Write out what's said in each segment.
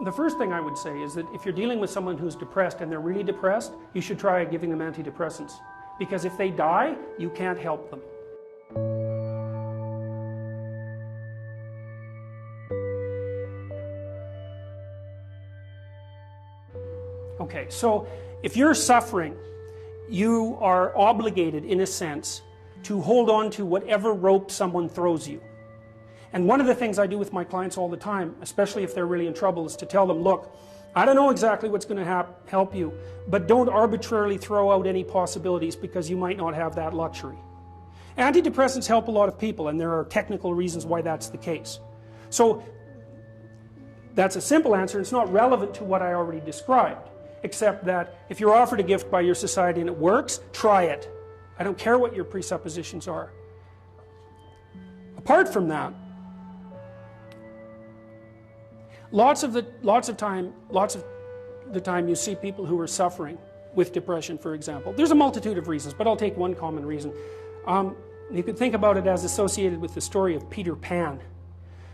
The first thing I would say is that if you're dealing with someone who's depressed and they're really depressed, you should try giving them antidepressants. Because if they die, you can't help them. Okay, so if you're suffering, you are obligated, in a sense, to hold on to whatever rope someone throws you. And one of the things I do with my clients all the time, especially if they're really in trouble, is to tell them, look, I don't know exactly what's going to help you, but don't arbitrarily throw out any possibilities because you might not have that luxury. Antidepressants help a lot of people, and there are technical reasons why that's the case. So that's a simple answer. It's not relevant to what I already described, except that if you're offered a gift by your society and it works, try it. I don't care what your presuppositions are. Apart from that, lots of the time you see people who are suffering with depression, for example. There's a multitude of reasons, but I'll take one common reason. You could think about it as associated with the story of Peter Pan.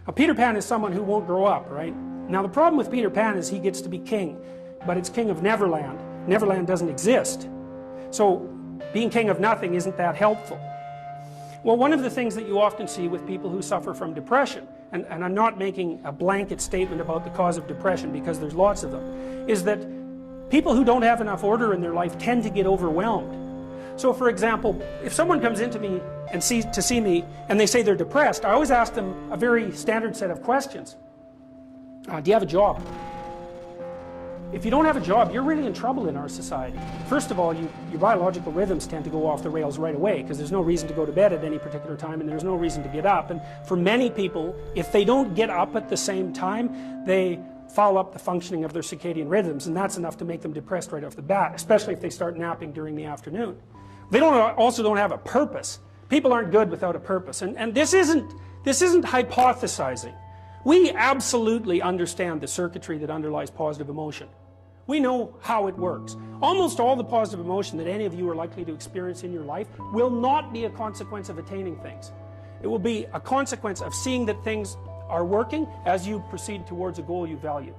Now, Peter Pan is someone who won't grow up, right? Now, the problem with Peter Pan is he gets to be king, but it's king of Neverland. Neverland doesn't exist. So being king of nothing isn't that helpful. Well, one of the things that you often see with people who suffer from depression, and I'm not making a blanket statement about the cause of depression because there's lots of them, is that people who don't have enough order in their life tend to get overwhelmed. So for example, if someone comes into me and to see me and they say they're depressed, I always ask them a very standard set of questions. Do you have a job? If you don't have a job, you're really in trouble in our society. First of all, your biological rhythms tend to go off the rails right away because there's no reason to go to bed at any particular time and there's no reason to get up. And for many people, if they don't get up at the same time, they foul up the functioning of their circadian rhythms, and that's enough to make them depressed right off the bat, especially if they start napping during the afternoon. They also don't have a purpose. People aren't good without a purpose. And this isn't hypothesizing. We absolutely understand the circuitry that underlies positive emotion. We know how it works. Almost all the positive emotion that any of you are likely to experience in your life will not be a consequence of attaining things. It will be a consequence of seeing that things are working as you proceed towards a goal you value.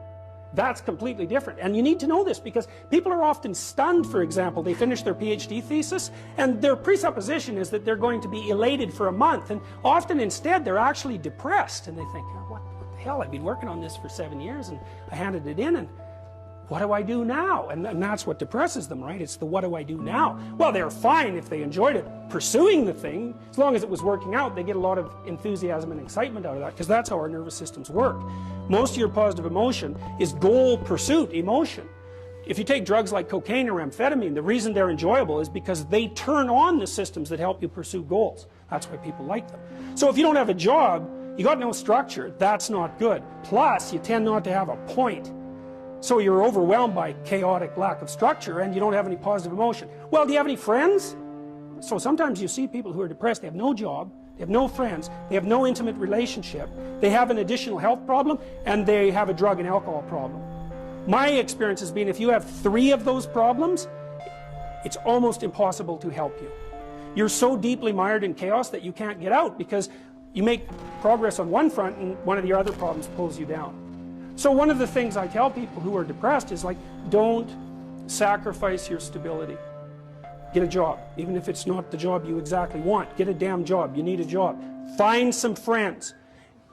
That's completely different. And you need to know this because people are often stunned, for example. They finish their PhD thesis and their presupposition is that they're going to be elated for a month. And often instead they're actually depressed. And they think, oh, what the hell, I've been working on this for 7 years and I handed it in and what do I do now? And that's what depresses them, right? It's the what do I do now? Well, they're fine if they enjoyed it, pursuing the thing. As long as it was working out, they get a lot of enthusiasm and excitement out of that because that's how our nervous systems work. Most of your positive emotion is goal pursuit emotion. If you take drugs like cocaine or amphetamine, the reason they're enjoyable is because they turn on the systems that help you pursue goals. That's why people like them. So if you don't have a job, you got no structure, that's not good. Plus, you tend not to have a point. So you're overwhelmed by chaotic lack of structure and you don't have any positive emotion. Well, do you have any friends? So sometimes you see people who are depressed, they have no job, they have no friends, they have no intimate relationship, they have an additional health problem, and they have a drug and alcohol problem. My experience has been if you have 3 of those problems, it's almost impossible to help you. You're so deeply mired in chaos that you can't get out because you make progress on one front and one of the other problems pulls you down. So one of the things I tell people who are depressed is like, don't sacrifice your stability. Get a job, even if it's not the job you exactly want. Get a damn job, you need a job. Find some friends.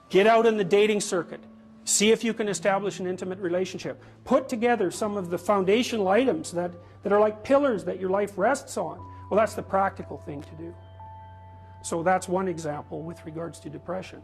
Get out in the dating circuit. See if you can establish an intimate relationship. Put together some of the foundational items that are like pillars that your life rests on. Well, that's the practical thing to do. So that's one example with regards to depression.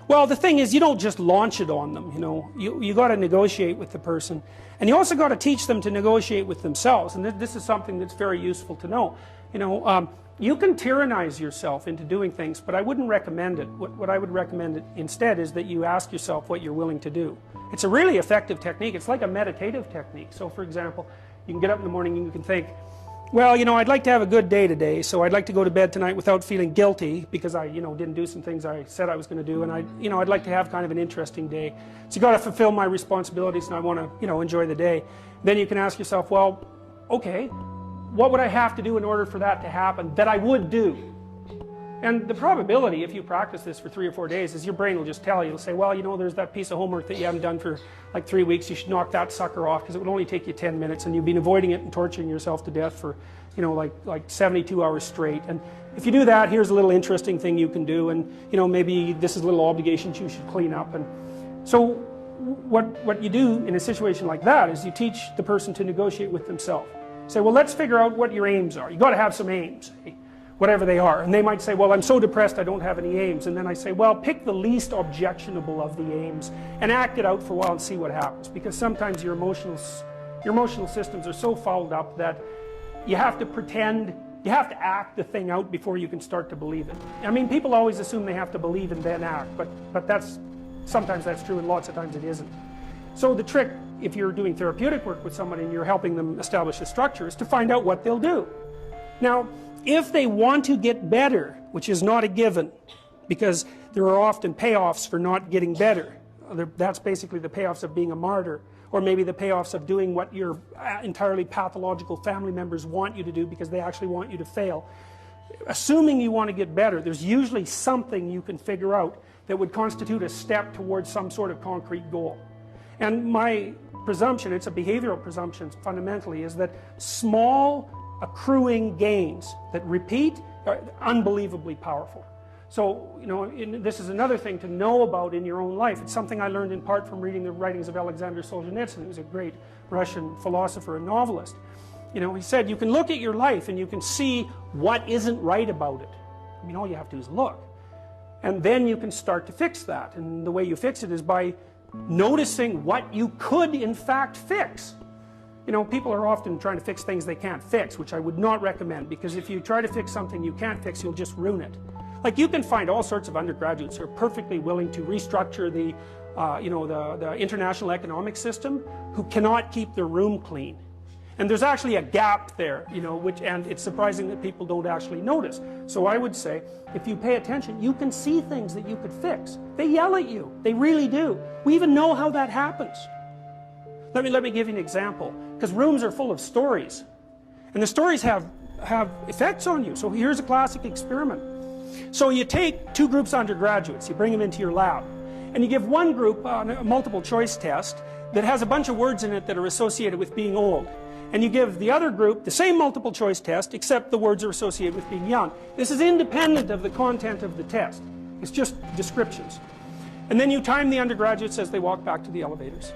Well, the thing is, you don't just launch it on them, you know. You got to negotiate with the person. And you also got to teach them to negotiate with themselves. And this is something that's very useful to know. You know, you can tyrannize yourself into doing things, but I wouldn't recommend it. What I would recommend instead is that you ask yourself what you're willing to do. It's a really effective technique. It's like a meditative technique. So, for example, you can get up in the morning and you can think, well, you know, I'd like to have a good day today, so I'd like to go to bed tonight without feeling guilty because I, you know, didn't do some things I said I was going to do, and I'd like to have kind of an interesting day. So you got to fulfill my responsibilities, and I want to, you know, enjoy the day. Then you can ask yourself, well, okay, what would I have to do in order for that to happen that I would do? And the probability, if you practice this for 3 or 4 days, is your brain will just tell you, it'll say, well, you know, there's that piece of homework that you haven't done for like 3 weeks, you should knock that sucker off because it would only take you 10 minutes and you've been avoiding it and torturing yourself to death for, you know, like 72 hours straight. And if you do that, here's a little interesting thing you can do, and, you know, maybe this is little obligations you should clean up. And so what you do in a situation like that is you teach the person to negotiate with themselves. Say, well, let's figure out what your aims are. You've got to have some aims, whatever they are. And they might say, well, I'm so depressed I don't have any aims. And then I say, well, pick the least objectionable of the aims and act it out for a while and see what happens. Because sometimes your emotional systems are so fouled up that you have to pretend, you have to act the thing out before you can start to believe it. I mean, people always assume they have to believe and then act, but that's, sometimes that's true and lots of times it isn't. So the trick, if you're doing therapeutic work with somebody and you're helping them establish a structure, is to find out what they'll do. Now, if they want to get better, which is not a given, because there are often payoffs for not getting better. That's basically the payoffs of being a martyr, or maybe the payoffs of doing what your entirely pathological family members want you to do because they actually want you to fail. Assuming you want to get better, there's usually something you can figure out that would constitute a step towards some sort of concrete goal. And my presumption, it's a behavioral presumption fundamentally, is that small accruing gains that repeat are unbelievably powerful. So, you know, this is another thing to know about in your own life. It's something I learned in part from reading the writings of Alexander Solzhenitsyn, who's a great Russian philosopher and novelist. You know, he said, you can look at your life and you can see what isn't right about it. I mean, all you have to do is look. And then you can start to fix that. And the way you fix it is by noticing what you could in fact fix. You know, people are often trying to fix things they can't fix, which I would not recommend, because if you try to fix something you can't fix, you'll just ruin it. Like, you can find all sorts of undergraduates who are perfectly willing to restructure the, you know, the international economic system, who cannot keep their room clean. And there's actually a gap there, you know, and it's surprising that people don't actually notice. So I would say, if you pay attention, you can see things that you could fix. They yell at you. They really do. We even know how that happens. Let me give you an example. Because rooms are full of stories. And the stories have effects on you. So here's a classic experiment. So you take 2 groups of undergraduates, you bring them into your lab, and you give one group a multiple choice test that has a bunch of words in it that are associated with being old. And you give the other group the same multiple choice test, except the words are associated with being young. This is independent of the content of the test. It's just descriptions. And then you time the undergraduates as they walk back to the elevators.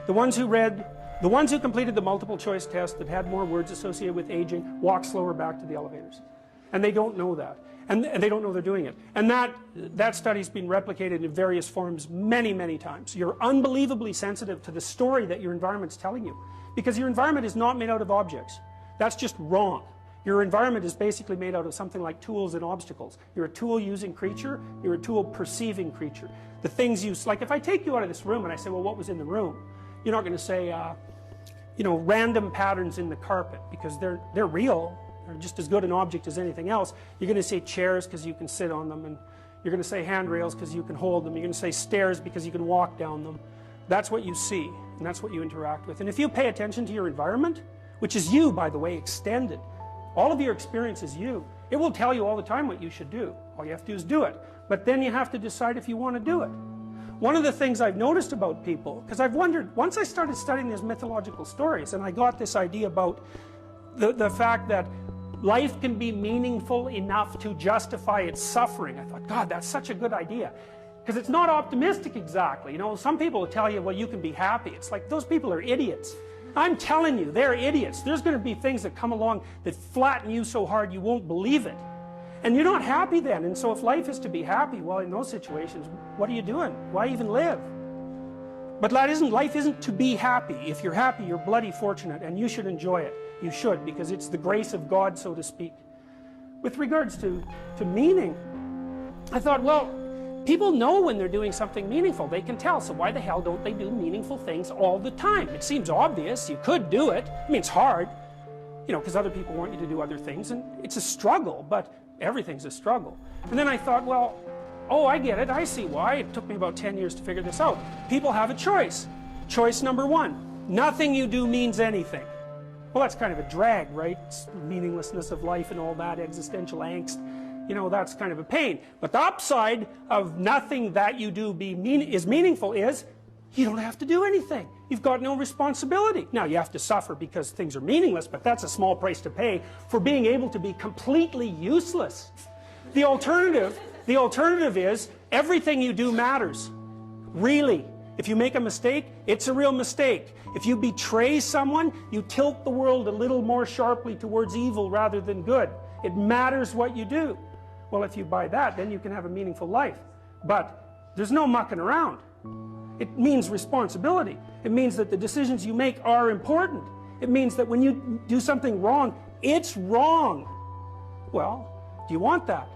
The ones who completed the multiple choice test that had more words associated with aging walk slower back to the elevators. And they don't know that. And they don't know they're doing it. And that study's been replicated in various forms many, many times. You're unbelievably sensitive to the story that your environment's telling you. Because your environment is not made out of objects. That's just wrong. Your environment is basically made out of something like tools and obstacles. You're a tool-using creature. You're a tool-perceiving creature. The things you... Like, if I take you out of this room and I say, well, what was in the room? You're not going to say, you know, random patterns in the carpet, because they're real. They're just as good an object as anything else. You're going to say chairs because you can sit on them, and you're going to say handrails because you can hold them. You're going to say stairs because you can walk down them. That's what you see, and that's what you interact with. And if you pay attention to your environment, which is you, by the way, extended, all of your experience is you. It will tell you all the time what you should do. All you have to do is do it. But then you have to decide if you want to do it. One of the things I've noticed about people, because I've wondered, once I started studying these mythological stories, and I got this idea about the fact that life can be meaningful enough to justify its suffering, I thought, God, that's such a good idea. Because it's not optimistic exactly. You know, some people will tell you, well, you can be happy. It's like, those people are idiots. I'm telling you, they're idiots. There's going to be things that come along that flatten you so hard you won't believe it. And you're not happy then. And so if life is to be happy, well, in those situations, what are you doing? Why even live? But life isn't to be happy. If you're happy, you're bloody fortunate, and you should enjoy it. You should, because it's the grace of God, so to speak. With regards to meaning, I thought, well, people know when they're doing something meaningful. They can tell, so why the hell don't they do meaningful things all the time? It seems obvious. You could do it. I mean, it's hard, you know, because other people want you to do other things, and it's a struggle, but everything's a struggle. And then I thought, well, oh, I get it. I see why. It took me about 10 years to figure this out. People have a choice. Choice number 1. Nothing you do means anything. Well, that's kind of a drag, right? It's the meaninglessness of life and all that existential angst. you know, that's kind of a pain. But the upside of nothing that you do is meaningful is you don't have to do anything. You've got no responsibility. Now, you have to suffer because things are meaningless, but that's a small price to pay for being able to be completely useless. The alternative is everything you do matters. Really. If you make a mistake, it's a real mistake. If you betray someone, you tilt the world a little more sharply towards evil rather than good. It matters what you do. Well, if you buy that, then you can have a meaningful life. But there's no mucking around. It means responsibility. It means that the decisions you make are important. It means that when you do something wrong, it's wrong. Well, do you want that?